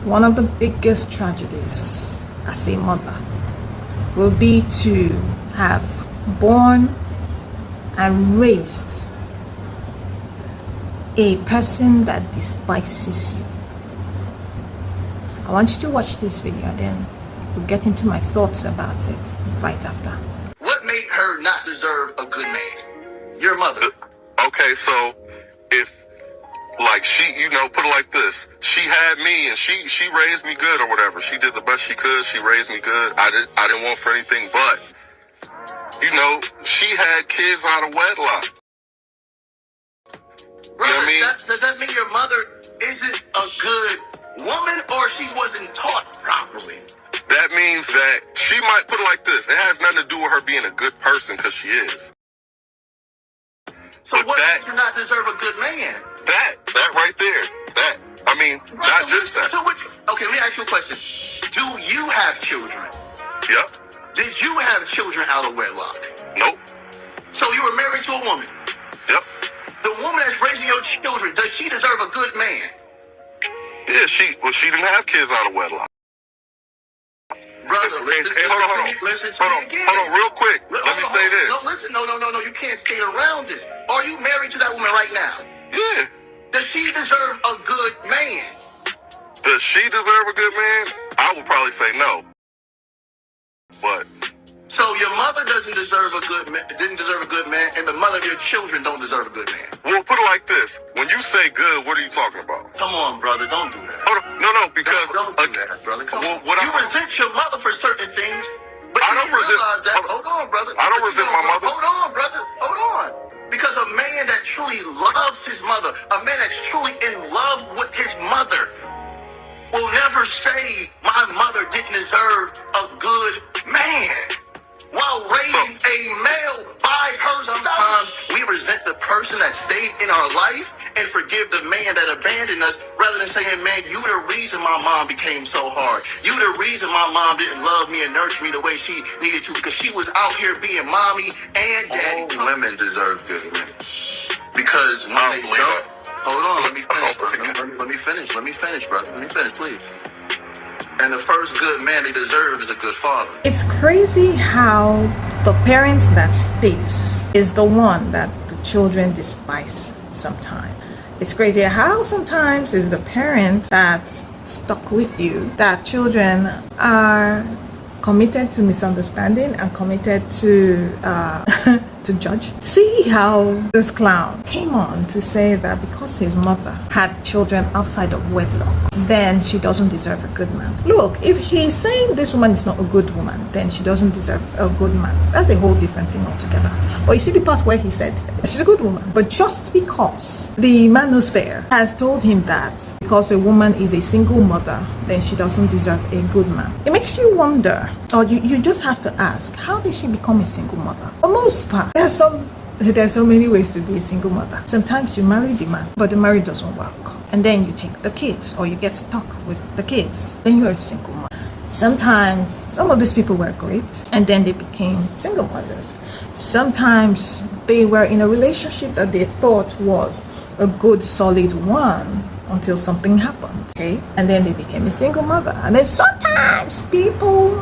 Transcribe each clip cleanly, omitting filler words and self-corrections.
one of the biggest tragedies as a mother will be to have born and raised a person that despises you. I want you to watch this video and then we'll get into my thoughts about it right after. What made her not deserve a good man? Your mother. Okay, so if like she, put it like this, she had me and she raised me good or whatever. She did the best she could. She raised me good. I didn't want for anything, but she had kids out of wedlock. Brother, you know what I mean? Does that mean your mother isn't a good woman or she wasn't taught properly? That means that she might, put it like this, it has nothing to do with her being a good person, because she is. So but what makes her not deserve a good man? That right there. Brother, not just that. Okay, let me ask you a question. Do you have children? Yep. Did you have children out of wedlock? Nope. So you were married to a woman? Yep. The woman that's raising your children, does she deserve a good man? Yeah, she didn't have kids out of wedlock. Brother, listen to me again. Hold on, real quick. Let me say this. No, listen, no, you can't stay around this. Are you married to that woman right now? Yeah. Does she deserve a good man? Does she deserve a good man? I would probably say no. But so your mother didn't deserve a good man, and the mother of your children don't deserve a good man. Well, put it like this. When you say good, what are you talking about? Come on, brother, don't do that. Hold on. No, because don't do that, brother. Come on. You resent your mother for certain things, but I don't realize that. Hold on, brother. I don't resent my mother. Hold on, brother. Hold on. Because a man that truly loves his mother, a man that's truly in love with his mother, will never say my mother didn't deserve a good man. While raising a male by herself, sometimes we resent the person that stayed in our life and forgive the man that abandoned us, rather than saying, man, you the reason my mom became so hard. You the reason my mom didn't love me and nurture me the way she needed to, because she was out here being mommy and daddy. All women deserve good men. Because when they don't... Hold on, let me finish, brother. Let me finish, brother. Let me finish, please. And the first good man they deserve is a good father. It's crazy how the parent that stays is the one that the children despise sometimes. It's crazy how sometimes it's the parent that's stuck with you that children are committed to misunderstanding and committed to to judge. See how this clown came on to say that because his mother had children outside of wedlock, then she doesn't deserve a good man. Look, if he's saying this woman is not a good woman, then she doesn't deserve a good man, that's a whole different thing altogether. But you see the part where he said she's a good woman, but just because the manosphere has told him that because a woman is a single mother, then she doesn't deserve a good man, it makes you wonder, or you just have to ask, how did she become a single mother? For most part, there's so many ways to be a single mother. Sometimes you marry the man, but the marriage doesn't work, and then you take the kids, or you get stuck with the kids, then you're a single mother. Sometimes some of these people were great and then they became single mothers. Sometimes they were in a relationship that they thought was a good solid one until something happened, okay, and then they became a single mother. And then sometimes people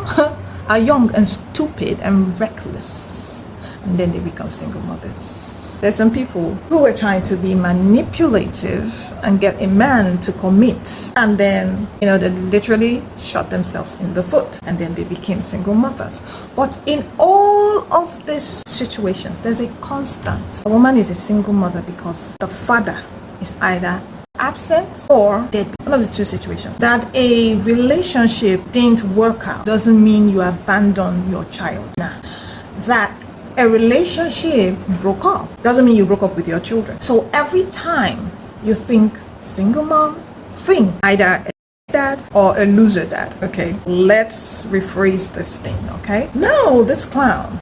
are young and stupid and reckless, and then they become single mothers. There's some people who were trying to be manipulative and get a man to commit, and then they literally shot themselves in the foot, and then they became single mothers. But in all of these situations, there's a constant. A woman is a single mother because the father is either absent or dead. One of the two situations. That a relationship didn't work out doesn't mean you abandon your child. Nah. That a relationship broke up doesn't mean you broke up with your children. So every time you think single mom, think either a dad or a loser dad. Okay, let's rephrase this thing. Okay, now this clown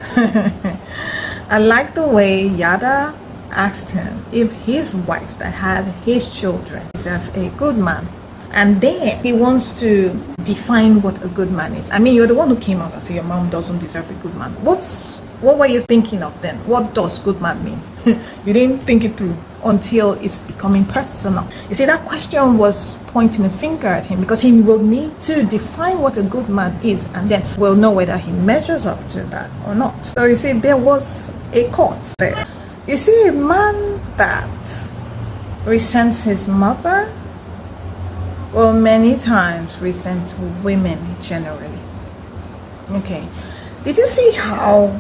I like the way Yada asked him if his wife that had his children deserves a good man, and then he wants to define what a good man is. I mean, you're the one who came out and said your mom doesn't deserve a good man. What were you thinking of then? What does good man mean? You didn't think it through, until it's becoming personal. You see, that question was pointing a finger at him because he will need to define what a good man is, and then we'll know whether he measures up to that or not. So you see, there was a court there. You see, a man that resents his mother will many times resent women generally. Okay, did you see how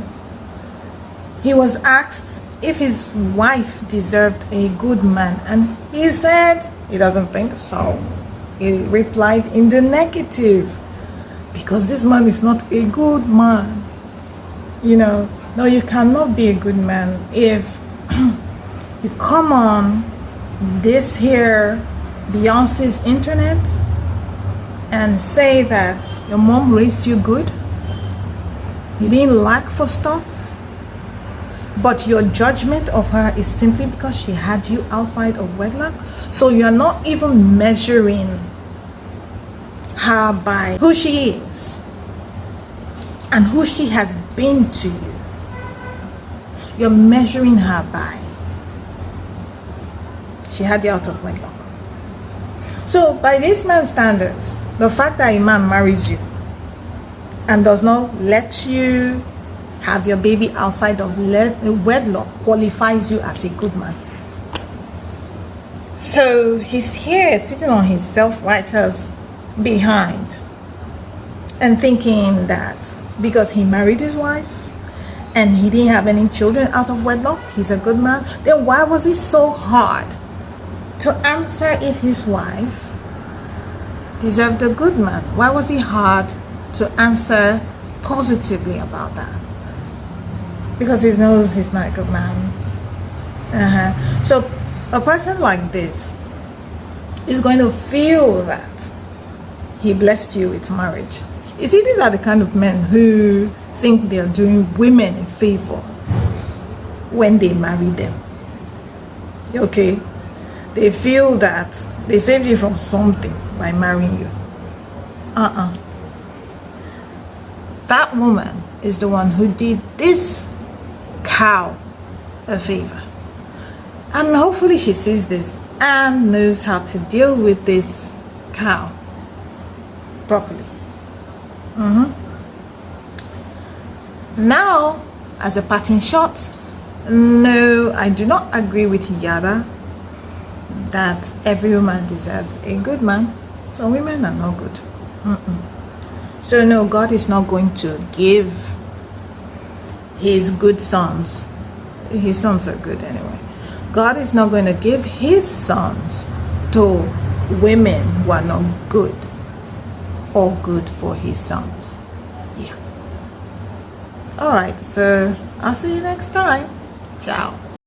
he was asked if his wife deserved a good man, and he said he doesn't think so. He replied in the negative because this man is not a good man. You know, no, you cannot be a good man if you come on this here Beyonce's internet and say that your mom raised you good, you didn't lack for stuff, but your judgment of her is simply because she had you outside of wedlock. So you're not even measuring her by who she is and who she has been to you. You're measuring her by she had you out of wedlock. So by this man's standards, the fact that a man marries you and does not let you have your baby outside of wedlock qualifies you as a good man. So he's here sitting on his self-righteous behind and thinking that because he married his wife and he didn't have any children out of wedlock, he's a good man. Then why was it so hard to answer if his wife deserved a good man? Why was it hard to answer positively about that? Because he knows he's not a good man. So a person like this is going to feel that he blessed you with marriage. You see, these are the kind of men who think they're doing women a favor when they marry them. Okay? They feel that they saved you from something by marrying you. That woman is the one who did this cow a favor. And hopefully she sees this and knows how to deal with this cow properly. Now, as a parting shot, no, I do not agree with Yada that every woman deserves a good man. Some women are not good. So no, God is not going to give his good sons. His sons are good anyway. God is not going to give his sons to women who are not good or good for his sons. Yeah. All right, so I'll see you next time. Ciao.